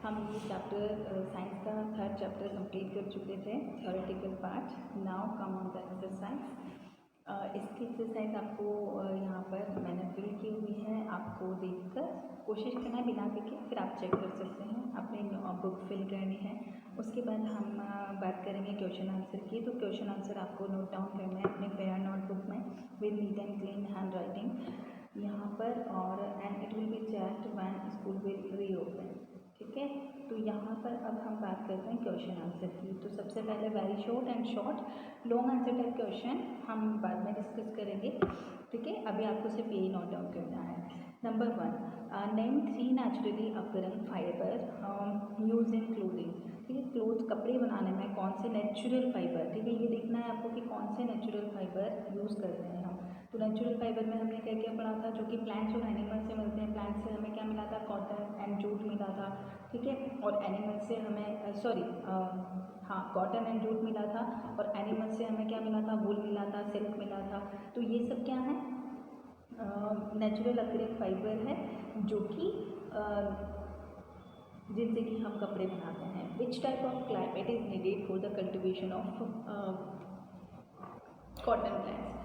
हम ये chapter science का थर्ड चैप्टर कंप्लीट कर चुके थे, theoretical part. Now come on the exercise. इसकी एक्सरसाइज आपको यहाँ पर मैंने फिल की हुई है, आपको देखकर कोशिश करना है बिना देखे, फिर आप चेक कर सकते हैं। अपनी बुक फिल करनी है। उसके बाद हम बात करेंगे क्वेश्चन आंसर की। तो क्वेश्चन आंसर आपको नोट डाउन करना है अपने फेयर नोटबुक में with neat and clean hand writing यहाँ पर, और and it will be checked when school will reopen. ठीक है, तो यहाँ पर अब हम बात करते हैं क्वेश्चन आंसर की। तो सबसे पहले very short and short long answer type question हम बाद में डिस्कस करेंगे। ठीक है, अभी आपको सिर्फ यही नोट डाउन करना है। Number 1, name 3 naturally occurring fibre use in clothing. ठीक है, क्लोथ कपड़े बनाने में कौन से नेचुरल फाइबर, ठीक है, ये देखना है आपको कि कौन से नेचुरल फाइबर यूज़ कर रहे हैं हम। तो नेचुरल फाइबर में हमने क्या क्या पढ़ा था, जो कि प्लांट्स और एनिमल से मिलते हैं। प्लांट्स से हमें क्या मिला था, कॉटन एंड जूट मिला था। ठीक है, और एनिमल से हमें कॉटन एंड जूट मिला था, और एनिमल से हमें क्या मिला था, वूल मिला था, सिल्क मिला था। तो ये सब क्या है, नेचुरल अकरिंग फाइबर है, जो कि जिनसे कि हम कपड़े बनाते हैं। विच type of climate is needed for the cultivation of cotton plants.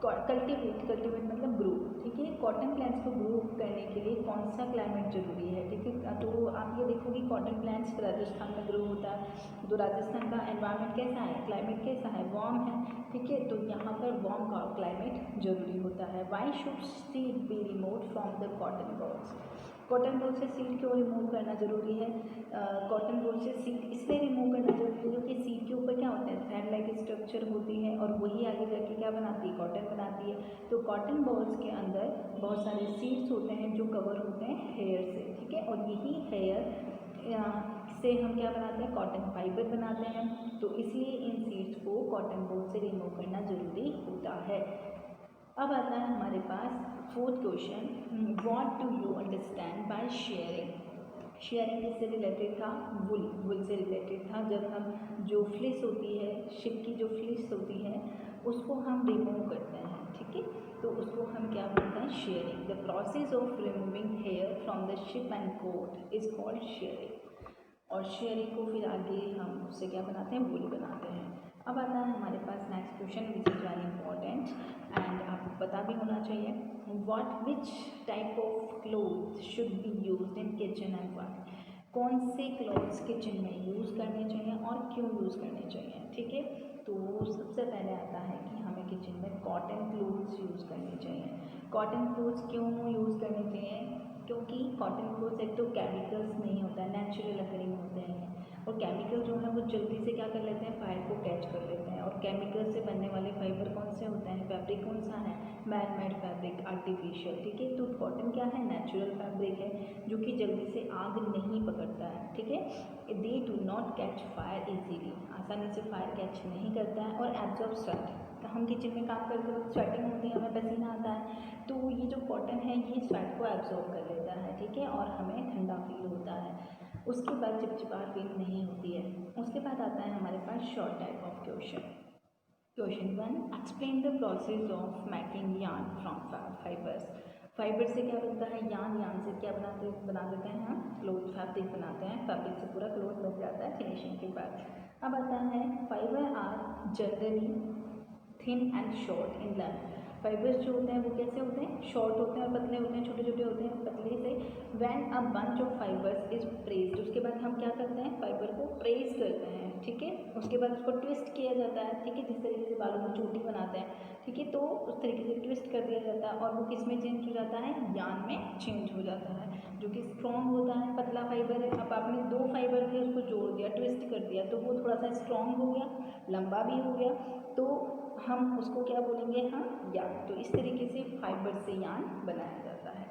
Cultivate मतलब ग्रो। ठीक है, कॉटन प्लांट्स को ग्रो करने के लिए कौन सा क्लाइमेट जरूरी है। ठीक है, तो आप ये देखोगे कॉटन प्लांट्स राजस्थान में ग्रो होता है। तो राजस्थान का एनवायरनमेंट कैसा है, क्लाइमेट कैसा है, वार्म है। ठीक है, तो यहाँ पर वार्म का क्लाइमेट जरूरी होता है। Why should seed be remove from the cotton balls. Cotton ball से सीड क्यों रिमूव करना जरूरी है। कॉटन बॉल से सीड इसलिए रिमूव करना जरूरी है क्योंकि सीड के ऊपर क्या होता है, थ्रेड लाइक स्ट्रक्चर होती है, और वही आगे जाके क्या बनाती है, कॉटन बनाती है। तो कॉटन बॉल्स के अंदर बहुत सारे सीड्स होते हैं जो कवर होते हैं हेयर से। ठीक है, और यही हेयर से हम क्या बनाते हैं, कॉटन फाइबर बनाते हैं। तो इसलिए इन सीड्स को कॉटन बॉल से रिमूव करना जरूरी होता है। अब आता है हमारे पास fourth question, what do you understand by sharing. Sharing किससे रिलेटेड था, वुल से रिलेटेड था। जब हम जो फ्लिस होती है, शिप की जो फ्लिस होती है, उसको हम रिमूव करते हैं। ठीक है, तो उसको हम क्या बोलते हैं, shearing. The process of removing hair from the sheep and coat is called shearing. और शेयरिंग को फिर आगे हम उससे क्या बनाते हैं, वुल बनाते हैं। अब आता है हमारे पास next question which is very important and आपको पता भी होना चाहिए। Which type of cloth should be used in kitchen and why. कौन से क्लॉथ्स किचन में यूज़ करने चाहिए और क्यों यूज़ करने चाहिए। ठीक है, तो सबसे पहले आता है कि हमें किचन में कॉटन क्लोथ्स यूज़ करने चाहिए। कॉटन क्लोथ्स क्यों यूज़ करने चाहिए, क्योंकि कॉटन क्लोथ्स एक तो केमिकल्स नहीं होता है, नेचुरल अकरिंग होते हैं, और केमिकल जो है वो जल्दी से क्या कर लेते हैं, फायर को कैच कर लेते हैं। और केमिकल से बनने वाले फाइबर कौन से होते हैं, फैब्रिक कौन सा है, मैन मेड फैब्रिक, आर्टिफिशियल। ठीक है, तो कॉटन क्या है, नेचुरल फैब्रिक है, जो कि जल्दी से आग नहीं पकड़ता है। ठीक है, they do not catch fire easily, आसानी से फायर कैच नहीं करता है, और एब्जॉर्ब स्वेट। तो हम किचन में काम करते वक्त स्वेटिंग होती है, हमें पसीना आता है, तो ये जो कॉटन है ये स्वेट को एब्जॉर्ब कर लेता है। ठीक है, और हमें ठंडा फील होता है। उसके बाद चिपचिपाहट फील नहीं होती है। उसके बाद आता है हमारे पास short type of question. Question 1, explain the process of making yarn from fibres. Fibre से क्या बनता है, यार्न से क्या बना देते हैं हम, क्लोथ फैब्रिक बनाते हैं। फैब्रिक से पूरा क्लोथ बन जाता है फिनिशिंग के बाद। अब आता है fibre are generally thin and short in length. Fibres जो होते हैं वो कैसे होते हैं, शॉर्ट होते हैं और पतले होते हैं, छोटे छोटे होते हैं पतले से। When a bunch of fibres is pressed, उसके बाद हम क्या करते हैं, फाइबर को प्रेस करते हैं। ठीक है, उसके बाद उसको ट्विस्ट किया जाता है। ठीक है, जिस तरीके से बालों की चोटी बनाते हैं। ठीक है, तो उस तरीके से ट्विस्ट कर दिया जाता है, और वो किस में चेंज हो जाता है, यार्न में चेंज हो जाता है, जो कि स्ट्रॉन्ग होता है, पतला फाइबर है। अब आपने 2 फाइबर थे, उसको जोड़ दिया, ट्विस्ट कर दिया, तो वो थोड़ा सा स्ट्रॉन्ग हो गया, लंबा भी हो गया, तो हम उसको क्या बोलेंगे, हम यार्न। तो इस तरीके से फाइबर से यार्न बनाया जाता है।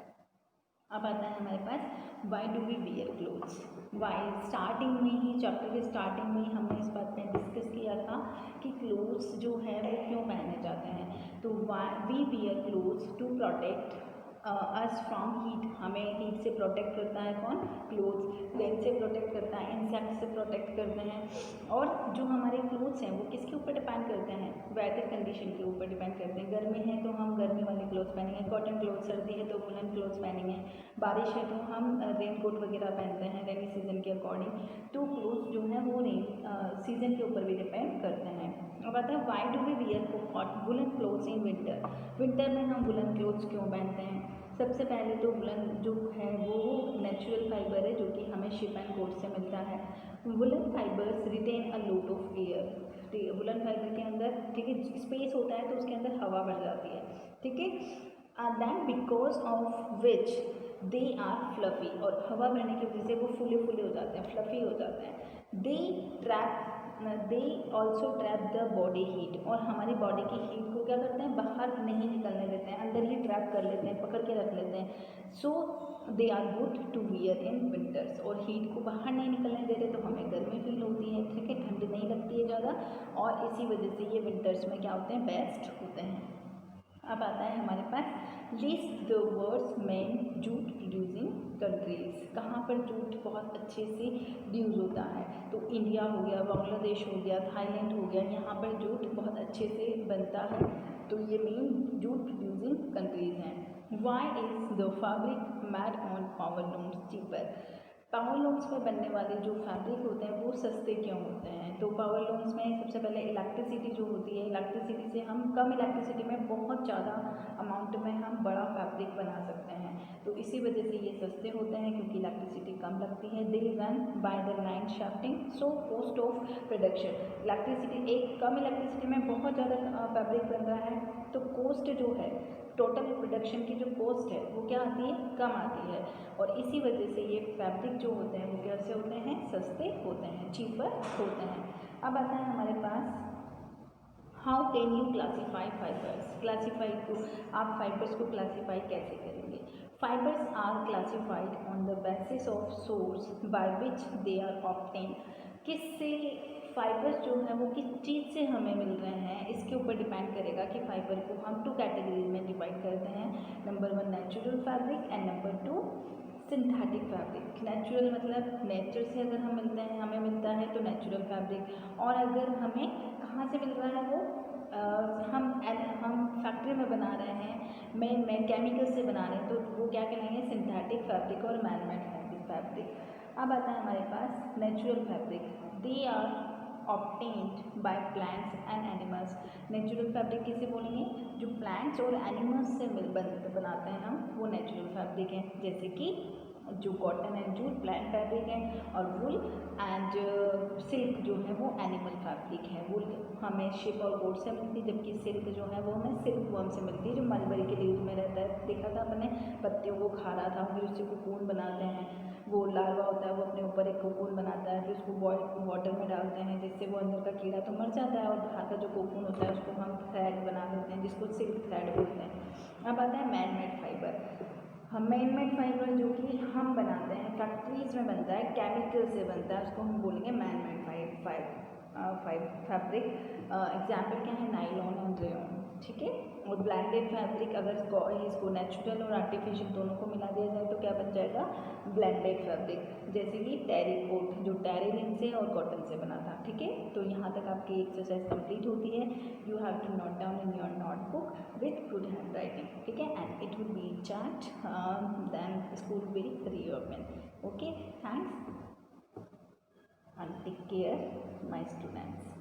अब आता है हमारे पास why do we wear clothes. Why starting में ही, चैप्टर के स्टार्टिंग में ही हमने इस बात में डिस्कस किया था कि क्लोथ्स जो है वो क्यों पहने जाते हैं। तो why we wear clothes to protect us from heat. हमें हीट से प्रोटेक्ट करता है कौन, क्लोथ्स। रेन से प्रोटेक्ट करता है, इंसेक्ट से प्रोटेक्ट करते हैं। और जो हमारे क्लोथ्स हैं वो किसके ऊपर डिपेंड करते हैं, वेदर कंडीशन के ऊपर डिपेंड करते हैं। गर्मी है तो हम गर्मी वाले क्लोथ्स पहनेंगे, कॉटन क्लोथ। सर्दी है तो वुलन क्लोथ्स पहनेंगे। बारिश है तो हम रेन कोट वगैरह पहनते हैं रेनी सीजन के अकॉर्डिंग, तो क्लोथ्स जो है वो सीजन के ऊपर भी डिपेंड करते हैं। अब आता है why do we wear woollen clothes in winter. Winter में हम वुलन क्लोथ्स क्यों पहनते हैं? सबसे पहले तो वुलन जो है वो नेचुरल फाइबर है जो कि हमें शिप एंड कोट से मिलता है। Woollen fibres retain a lot of air. Woollen fibre के अंदर, ठीक है, स्पेस होता है तो उसके अंदर हवा बढ़ जाती है, ठीक है। Then because of which they are fluffy, और हवा बढ़ने की वजह से वो फूले फूले हो जाते हैं, फ्लफी हो जाते हैं। They also trap the body heat, और हमारी बॉडी की हीट को क्या करते हैं, बाहर नहीं निकलने देते हैं, अंदर ही ट्रैप कर लेते हैं, पकड़ के रख लेते हैं। So they are good to wear in winters, और हीट को बाहर नहीं निकलने देते तो हमें गर्मी फील होती है, ठीक है, ठंड नहीं लगती है ज़्यादा, और इसी वजह से ये विंटर्स में क्या होते हैं, बेस्ट होते हैं। अब आता है हमारे पास list the words main jute producing countries. कहाँ पर जूट बहुत अच्छे से ड्यूज होता है, तो इंडिया हो गया, बांग्लादेश हो गया, थाईलैंड हो गया, यहाँ पर जूट बहुत अच्छे से बनता है, तो ये मेन जूट प्रोड्यूसिंग कंट्रीज हैं। Why is the fabric made on power looms cheaper. Power looms पर बनने वाले जो फैब्रिक होते हैं वो सस्ते क्यों होते हैं? तो पावर लूम्स में सबसे पहले इलेक्ट्रिसिटी जो होती है, इलेक्ट्रिसिटी से हम कम इलेक्ट्रिसिटी में बहुत ज़्यादा अमाउंट में हम बड़ा फैब्रिक बना सकते हैं, तो इसी वजह से ये सस्ते होते हैं क्योंकि इलेक्ट्रिसिटी कम लगती है। They run by the line shafting, so cost of production. Electricity, एक कम इलेक्ट्रिसिटी में बहुत ज़्यादा फैब्रिक बन रहा है, तो कॉस्ट जो है, टोटल प्रोडक्शन की जो कॉस्ट है वो क्या आती है, कम आती है, और इसी वजह से ये फैब्रिक जो होते हैं वो कैसे होते हैं, सस्ते होते हैं, चीपर होते हैं। अब आता है हमारे पास how can you classify fibres. Classify को, आप फाइबर्स को क्लासीफाई कैसे करेंगे? Fibres are classified on the basis of source by which they are obtain. किससे फाइबर्स जो है वो किस चीज़ से हमें मिल रहे हैं, इसके ऊपर डिपेंड करेगा कि फाइबर को हम 2 कैटेगरीज में डिवाइड करते हैं। Number 1 natural fabric and number 2 synthetic fabric. Natural मतलब नेचर से अगर हम मिलते हैं, हमें मिलता है तो नेचुरल फैब्रिक, और अगर हमें कहाँ से मिल रहा है वो हम फैक्ट्री में बना रहे हैं, मैं केमिकल से बना रहे हैं, तो वो क्या कहेंगे, सिंथेटिक फैब्रिक और मैन-मेड फैब्रिक। अब आता है हमारे पास natural fabric. They are obtained by plants and animals. Natural fabric किसे बोलेंगे, जो प्लांट्स और एनिमल्स से बनाते हैं हम, वो नेचुरल फैब्रिक है। जैसे कि जो cotton and jute plant fabric है, और वुल एंड सिल्क जो है वो एनिमल फैब्रिक है। वुल हमें शिप और गोट से मिलती है, जबकि सिल्क जो है वो हमें सिल्क वर्म से मिलती है, जो मलबरी के लीव्स में रहता है। देखा था अपने, पत्तियों को खा रहा था, फिर उससे कोकून बनाते हैं, वो लार्वा होता है वो अपने ऊपर एक कोकून बनाता है, फिर उसको वाटर में डालते हैं, जिससे वो अंदर का कीड़ा तो मर जाता है, और बाहर का जो कोकून होता है उसको हम थ्रेड बना देते हैं, जिसको सिल्क थ्रेड बोलते हैं। अब आता है मैन मेड फाइबर। हम मैन मेड फाइबर जो कि हम बनाते हैं, फैक्ट्रीज में बनता है, केमिकल से बनता है, उसको हम बोलेंगे मैन मेड फैब्रिक। एग्जाम्पल क्या है, नाइलॉन और रेयॉन, ठीक है। और ब्लेंडेड फैब्रिक, अगर इसको नेचुरल और आर्टिफिशियल दोनों को मिला दिया जाए तो क्या बन जाएगा, ब्लेंडेड फैब्रिक। जैसे कि टेरिकोट जो टेरिलिन से और कॉटन से बना था, ठीक है। तो यहाँ तक आपकी एक्सरसाइज कंप्लीट होती है। You have to note down in your notebook with good hand writing, ठीक है, and it will be chat then school will reopen. Okay, thanks and take care, my students.